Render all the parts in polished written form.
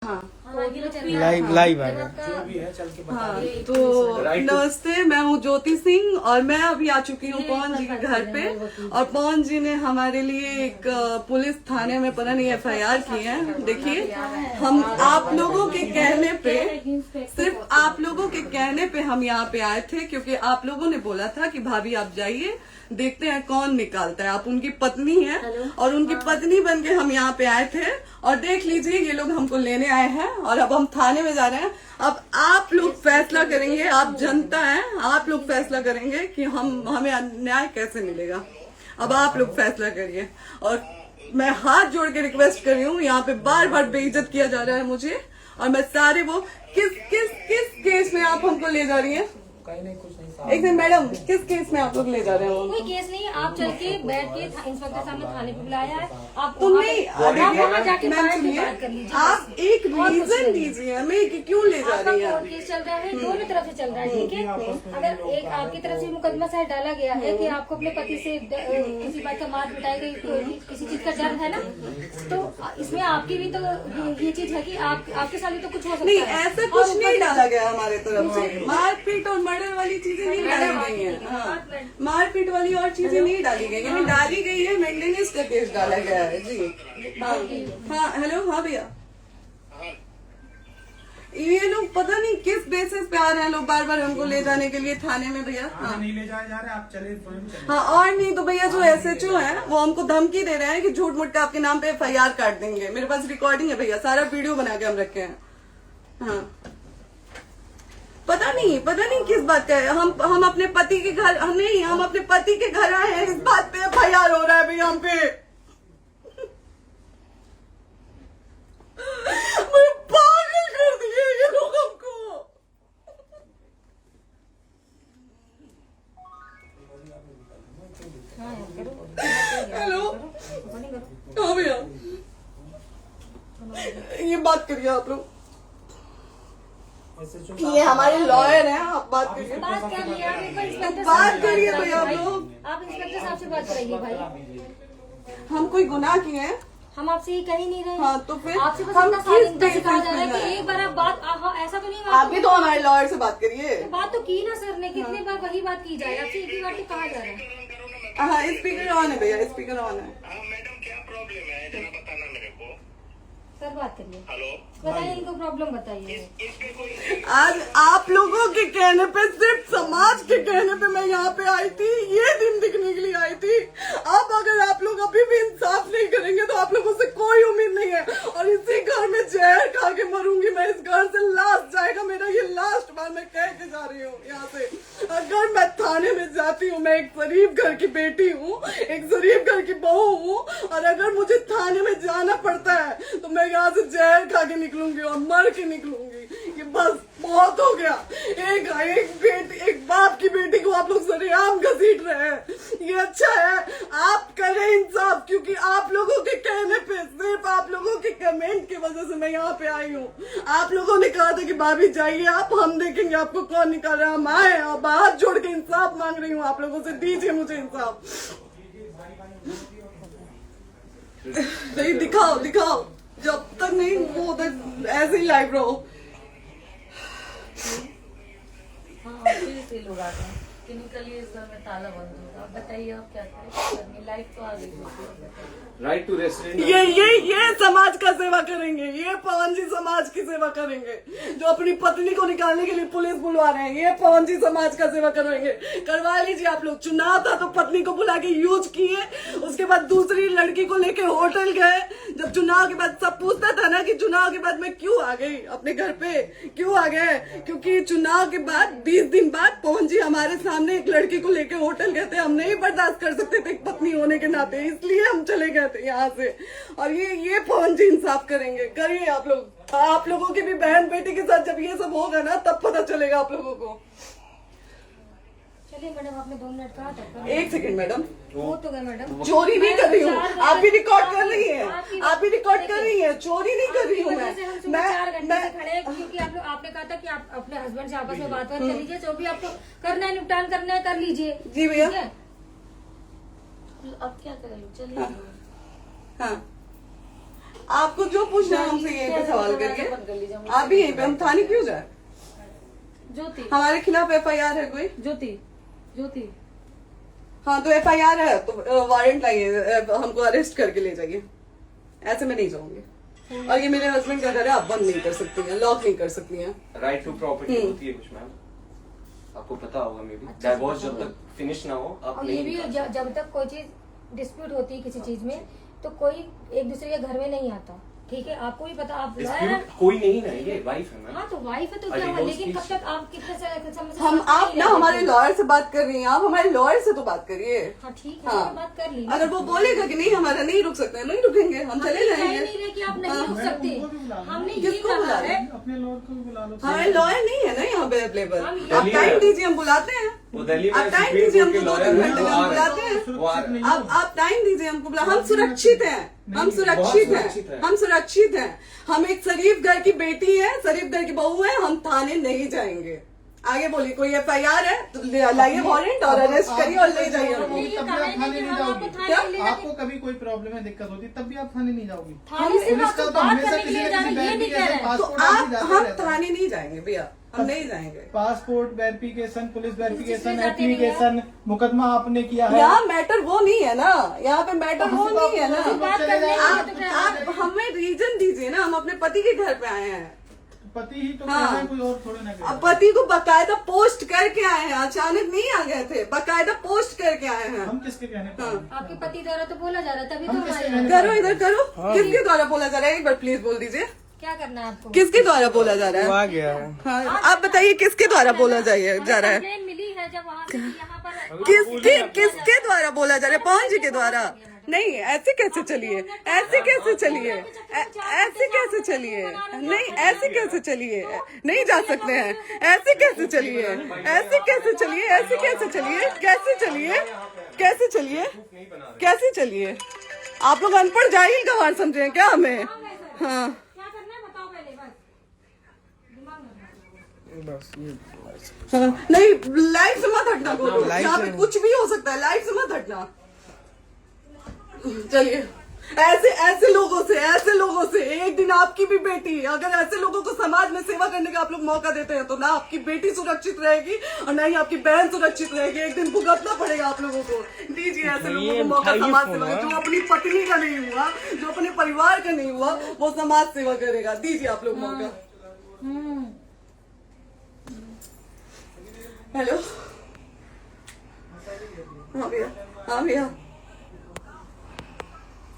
हाँ लाइव आ रहा है। जो भी है चल के बता हाँ दे। तो Right. नमस्ते, मैं हूँ ज्योति सिंह और मैं अभी आ चुकी हूँ पवन जी के घर पे। और पवन जी ने हमारे लिए एक पुलिस थाने में पता नहीं FIR की है। देखिए, हम आप लोगों के कहने पे, सिर्फ आप लोगों के कहने पे हम यहाँ पे आए थे, क्योंकि आप लोगों ने बोला था कि भाभी आप जाइए, देखते हैं कौन निकालता है। आप उनकी पत्नी है और उनकी पत्नी बन के हम यहाँ पे आए थे। और देख लीजिए, ये लोग हमको लेने आए हैं और अब हम थाने में जा रहे हैं। अब आप लोग फैसला करेंगे, आप जनता हैं, आप लोग फैसला करेंगे कि हमें न्याय कैसे मिलेगा। अब आप लोग फैसला करिए। और मैं हाथ जोड़ के रिक्वेस्ट कर रही हूँ, यहाँ पे बार बार बेइज्जत किया जा रहा है मुझे। और मैं सारे वो किस केस में आप हमको ले जा रही हैं? कहीं नहीं, कुछ नहीं। एक दिन मैडम, किस केस में आप लोग ले जा रहे हो? कोई केस नहीं है, आप चल के बैठ के इंस्पेक्टर साहब ने थाने पे बुलाया है। आप तुम नहीं, वहाँ जाके मैम बात सुनिए, कर लीजिए। आप एक रीजन दीजिए हमें कि क्यों ले जा आपका रही कोर्ट है। केस चल रहा है, दोनों तरफ से चल रहा है, ठीक है। अगर एक आपकी तरफ से मुकदमा शायद डाला गया है कि आपको अपने पति से किसी बात का मार पिटाई गई, किसी चीज का डर है ना, तो इसमें आपकी भी तो ये चीज है कि आपके साथ भी तो कुछ हो सकता नहीं, है। ऐसा कुछ नहीं डाला गया हमारे तरफ से। मारपीट और मर्डर वाली चीजें नहीं डाली गई है। हाँ, मारपीट वाली और चीजें नहीं डाली गई है। डाली गई है मेंटेनेंस का केस डाला गया है जी। हाँ हेलो, हाँ भैया, ये लोग पता नहीं किस बेसिस पे आ रहे हैं लोग बार बार हमको ले जाने के लिए थाने में भैया। हाँ नहीं ले जाए जा रहे, आप चले स्वयं चले। हाँ, और नहीं तो भैया जो SHO है वो हमको धमकी दे रहे हैं कि झूठ मूठ का आपके नाम पे FIR काट देंगे। मेरे पास रिकॉर्डिंग है भैया, सारा वीडियो बना के हम रखे हैं। हाँ, पता नहीं किस बात का है। हम अपने पति के घर, हम अपने पति के घर आए हैं, इस बात पे FIR हो रहा है भैया हम पे। मैं पागल कर दिए ये लोग हमको। हेलो, हाँ भैया, ये बात करिए आप लोग। ये हमारे लॉयर हैं, आप बात करिए। बात कर लिया, आप एक बार इंस्पेक्टर बात करिए भैया आप लोग। आप इंस्पेक्टर साहब से बात कराइए भाई। हम कोई गुनाह किए हैं? हम आपसे ये कह ही नहीं रहे। हाँ, तो फिर आपसे बस हम इतना किस इतना सिखाया जा रहा है बेसिस कि पे एक बार आप बात ऐसा तो नहीं है, आप भी तो हमारे लॉयर से बात करिए। बात तो की ना सर ने, कितने बार वही बात की जाए, आपसे एक ही बार तो कहा जा रहा है। हाँ, स्पीकर ऑन है भैया, स्पीकर ऑन है। हाँ मैडम, क्या प्रॉब्लम है जरा बताना मेरे को। सर बात करिए, हेलो, बताइए इनको प्रॉब्लम बताइए। इसके कोई आज आप लोगों के कहने पे, सिर्फ समाज के कहने पे मैं यहाँ पे आई थी, ये दिन दिखने के लिए आई थी। अब अगर आप लोग अभी भी इंसाफ नहीं करेंगे तो आप लोगों से कोई उम्मीद नहीं है। और इसी घर में जहर खा के मरूंगी मैं। इस घर से लास्ट जाएगा मेरा, ये लास्ट बार मैं कह के जा रही हूँ यहाँ से। अगर मैं थाने में जाती हूँ, मैं एक शरीफ घर की बेटी हूँ, एक शरीफ घर की बहू हूँ, और अगर मुझे थाने में जाना पड़ता है तो मैं यहाँ से जहर खा के निकलूंगी और मर के निकलूंगी। ये बस बहुत हो गया। एक बाप की बेटी को आप लोग सरेआम घसीट रहे हैं, ये अच्छा है? आप करें इंसाफ, क्योंकि आप लोगों के कहने पे, सिर्फ आप लोगों के कमेंट की वजह से मैं यहाँ पे आई हूँ। आप लोगों ने कहा था कि भाभी जाइए आप, हम देखेंगे आपको कौन निकाल रहा है। हम आए और हाथ जोड़ के इंसाफ मांग रही हूँ आप लोगों से, दीजिए मुझे इंसाफ। नहीं, दिखाओ, जब तक नहीं वो तक ऐसे ही लाइव रहो। हाँ, फिर से लोग आते हैं कि निकलिए, इस घर में ताला बंद होगा। आप बताइए आप क्या करें, लाइफ तो आ गई। Right to restaurant. ये समाज का सेवा करेंगे, ये पवन जी समाज की सेवा करेंगे। जो अपनी पत्नी को निकालने के लिए पुलिस बुलवा रहे हैं, ये पवन जी समाज का सेवा करेंगे। करवा लीजिए आप लोग। चुनाव था तो पत्नी को बुला के यूज किए, उसके बाद दूसरी लड़की को लेके होटल गए। जब चुनाव के बाद सब पूछता था ना कि चुनाव के बाद मैं क्यों आ गई अपने घर पे, क्यों आ गए, क्योंकि चुनाव के बाद 20 दिन बाद पवन जी हमारे सामने एक लड़की को लेके होटल गए थे। हम नहीं बर्दाश्त कर सकते थे एक पत्नी होने के नाते, इसलिए हम चले गए थे यहाँ से। और ये पवन जी इंसाफ करेंगे। करिए आप लोग। आप लोगों की भी बहन बेटी के साथ जब ये सब होगा ना, तब पता चलेगा आप लोगों को। चलिए मैडम, आपने 2 मिनट कहा था। एक सेकंड मैडम, वो तो गए मैडम, चोरी नहीं कर रही हूँ। आप भी रिकॉर्ड कर रही हैं, आप भी रिकॉर्ड कर रही हैं। चोरी नहीं कर रही हूँ हम सुबह 4 घंटे से मैं खड़े हैं, क्योंकि आपने कहा था कि आप अपने हस्बैंड से आपस में बात कर लीजिए, जो भी आपको करना है, निपटान करना है, कर लीजिए। जी भैया। ठीक है? अब क्या करें, चलिए। हाँ, आपको जो पूछना है हमसे यहीं पे सवाल बंद कर करिए। लीजिए, मुझे आप भी यहीं पे, हम थाने क्यों जाए? ज्योति हमारे खिलाफ FIR है कोई? ज्योति हाँ तो FIR है तो वारंट लाइए, हमको अरेस्ट करके ले जाइए। ऐसे मैं नहीं जाऊंगी। और ये मेरे हस्बैंड का घर है, आप बंद नहीं कर सकती हैं, लॉक नहीं कर सकती हैं। राइट टू प्रॉपर्टी होती है कुछ मैम, आपको पता होगा मे बी। डाइवोर्स जब तक फिनिश ना हो आप और ये नहीं भी निकाल सकते। जब तक कोई चीज डिस्प्यूट होती है किसी चीज में तो कोई एक दूसरे के घर में नहीं आता, ठीक है? आपको भी पता, आप लॉयर हैं। Dispute कोई नहीं ना, ये वाइफ है मैम। हाँ तो वाइफ है तो क्या हुआ, divorce लेकिन कब case- तक आप कितने से हम आप ना हमारे लॉयर से बात कर रही हैं, आप हमारे लॉयर से तो बात करिए। हाँ ठीक है, हाँ। मैं बात कर ली। अगर वो बोलेगा कि नहीं हमारा नहीं रुक सकते, नहीं रुकेंगे, हम चले कह जाएंगे। नहीं रहे कि आप नहीं रुक सकते, उनको भी बुला लो। हमने ये किसको बुला कहा रहे है। हैं? अपने लॉर्ड को भी बुला लो। हमारे लॉयर नहीं है ना यहाँ पे अवेलेबल। हम आप दिल्ली टाइम में- दीजिए, हम बुलाते हैं। वो दिल्ली में आप टाइम सुप्रीम दीजिए, कोर्ट के हमको 2 लॉयर घंटे हैं, में वो हम आ रहे बुलाते हैं। हैं। वो आ रहे हैं। आप टाइम दीजिए हमको, हम सुरक्षित हैं, हम सुरक्षित सुरक्षित हैं, हैं। हम सुरक्षित हैं। हम एक शरीफ घर की बेटी है, शरीफ घर की बहू है, हम थाने नहीं जाएंगे। आगे बोलिए, कोई FIR है तो लाइए वारंट और अरेस्ट करिए और ले जाइए हमको। ये तब भी कहा आप है थाने कि नहीं हम आपको जाओगी। थाने ले आपको कभी कोई प्रॉब्लम है, दिक्कत होती, तब भी आप थाने नहीं जाओगी। थाने से पुलिस आपको का तो बात हमेशा करने के किसी लिए न जा किसी रहे हैं, ये नहीं कह रहे हैं। तो पासपोर्ट आप आदमी जाते हम रहता है। थाने नहीं जाएंगे भैया, हम नहीं जाएंगे। पासपोर्ट वेरिफिकेशन, पुलिस वेरिफिकेशन, जाते नहीं हैं। एप्लीकेशन, मुकदमा आपने किया है। यहाँ मैटर वो नहीं है ना, यहाँ पे मैटर वो नहीं है ना। बात करने के लिए तो क्या आप हमें रीजन दीजिए ना, हम अपने पति के घर पे आए हैं। पति ही तो हाँ। कह रहे हैं, कोई और थोड़े ना कह रहे अब हैं। पति को बकायदा पोस्ट करके आए हैं, अचानक नहीं आ गए थे, बकायदा पोस्ट करके आए हैं। हम किसके कहने पर आए? आपके पति द्वारा तो बोला जा रहा है, तभी तो हम हमारे किसके यहाँ। कहने करो इधर करो, किसके द्वारा बोला जा रहा है? एक बार प्लीज बोल दीजिए, क्या करना है आपको? किसके द्वारा बोला जा रहा है? आ गया है। हाँ, आप बताइए किसके द्वारा बोला जा रहा है? कंप्लेन मिली है जब वहाँ से यहाँ पर किसके द्वारा बोला जा रहा है? पवन जी के द्वारा? नहीं, ऐसे कैसे चलिए, ऐसे कैसे चलिए, ऐसे कैसे चलिए, नहीं ऐसे कैसे चलिए, नहीं जा सकते हैं, ऐसे कैसे चलिए, ऐसे कैसे चलिए, ऐसे कैसे चलिए, कैसे चलिए, कैसे चलिए, कैसे चलिए? आप लोग अनपढ़ जाहिल गंवार समझे हैं क्या हमें? हाँ क्या करना है बताओ पहले, बस दिमाग में बस ये हाँ, नहीं लाइफ से मत हटना बोलो, लाइफ यहाँ पे से- कुछ भी हो सकता है, लाइफ से मत हटना। चलिए, ऐसे लोगों से एक दिन आपकी भी बेटी, अगर ऐसे लोगों को समाज में सेवा करने का आप लोग मौका देते हैं तो ना आपकी बेटी सुरक्षित रहेगी और ना ही आपकी बहन सुरक्षित रहेगी। एक दिन भुगतना पड़ेगा आप लोगों को। दीजिए ऐसे लोगों को मौका उठाइए समाज फोन, सेवा का। हाँ। जो अपनी पत्नी का नहीं हुआ, जो अपने परिवार का नहीं हुआ, वो समाज सेवा करेगा। दीजिए आप लोग मौका। हेलो, हाँ भैया, हाँ भैया,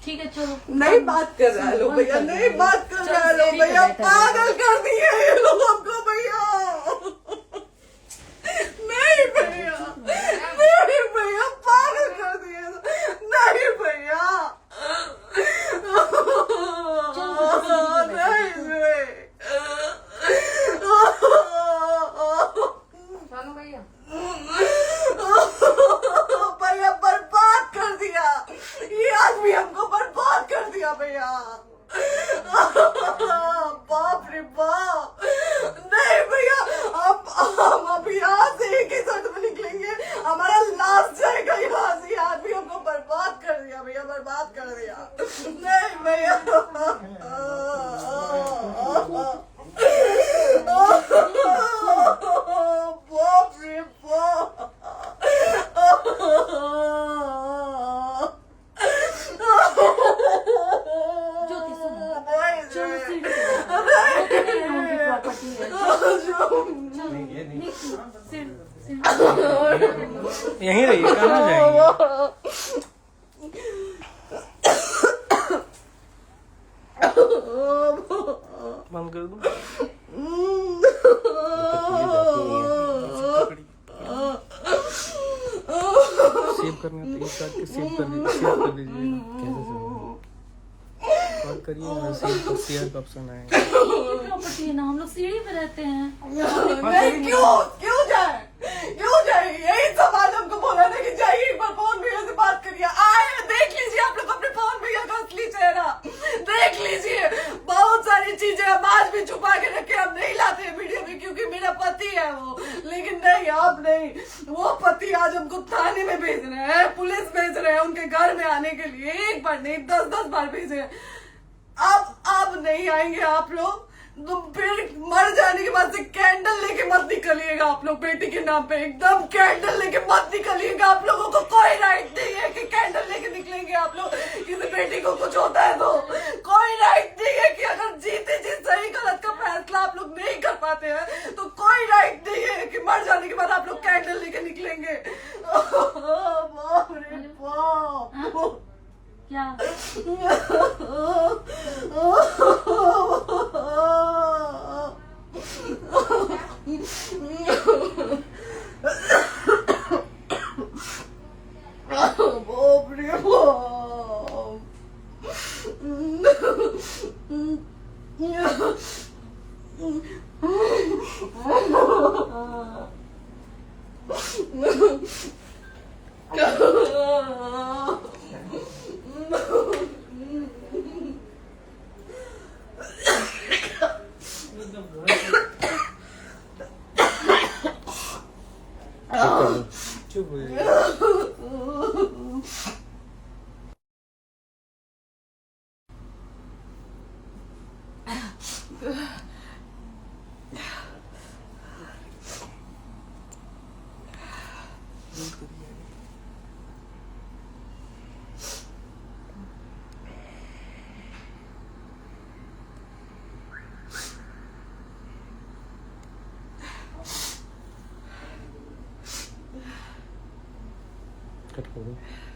ठीक है चलो। नहीं बात कर रहा है लोग भैया, नहीं बात कर रहा है लोग भैया, पागल कर दिए ये लोग हमको भैया। नहीं भैया, नहीं भैया, पागल कर दिए, नहीं भैया, नहीं चलो भैया, भैया बर्बाद कर दिया ये आदमी, हमको बर्बाद कर दिया भैया। बाप रे बाप, नहीं भैया, हम अभी यहाँ से एक ही शर्त में निकलेंगे, हमारा लास्ट जाएगा यहाँ से। ये आदमी हमको बर्बाद कर दिया भैया, बर्बाद कर दिया। नहीं भैया, बाप रे बाप, ज्योति सुनो, नहीं, चलो नहीं। सीढ़ी पे प्रॉपर्टी है। ये नहीं। यहीं रहिए, कहाँ जाएंगे? बंद कर दूं? सेव करना तो एक काट के सेव कर दीजिएगा। बात करिए, सेव शेयर का ऑप्शन आएगा। प्रॉपर्टी है ना, हम लोग सीढ़ी पे रहते हैं। नहीं, क्यों जाए? यही सवाल हमको बोला था कि जाइए एक बार पवन भैया से बात करिए। आए, देख लीजिए आप लोग अपने पवन भैया का असली चेहरा, देख लीजिए। बहुत सारी चीजें हम आज भी छुपा के रखे, हम नहीं लाते हैं वीडियो में क्योंकि मेरा पति है वो, लेकिन नहीं, आप नहीं। वो पति आज हमको थाने में भेज रहे हैं, पुलिस भेज रहे हैं उनके घर में आने के लिए, एक बार नहीं 10-10 बार भेजे हैं। अब नहीं आएंगे आप लोग, तो फिर मर जाने के बाद से कैंडल लेके मत निकलिएगा आप लोग बेटी के नाम पे, एकदम कैंडल लेके मत निकलिएगा। आप लोगों को कोई राइट नहीं है कि कैंडल लेके निकलेंगे आप लोग। किसी बेटी को कुछ होता है तो कोई राइट नहीं है कि अगर जीते जी सही गलत का फैसला आप लोग नहीं कर पाते हैं तो कोई राइट नहीं है कि मर जाने के बाद आप लोग कैंडल लेके निकलेंगे। बाप रे बाप। क्या बाप रे चुप हो जाइए। कट करो।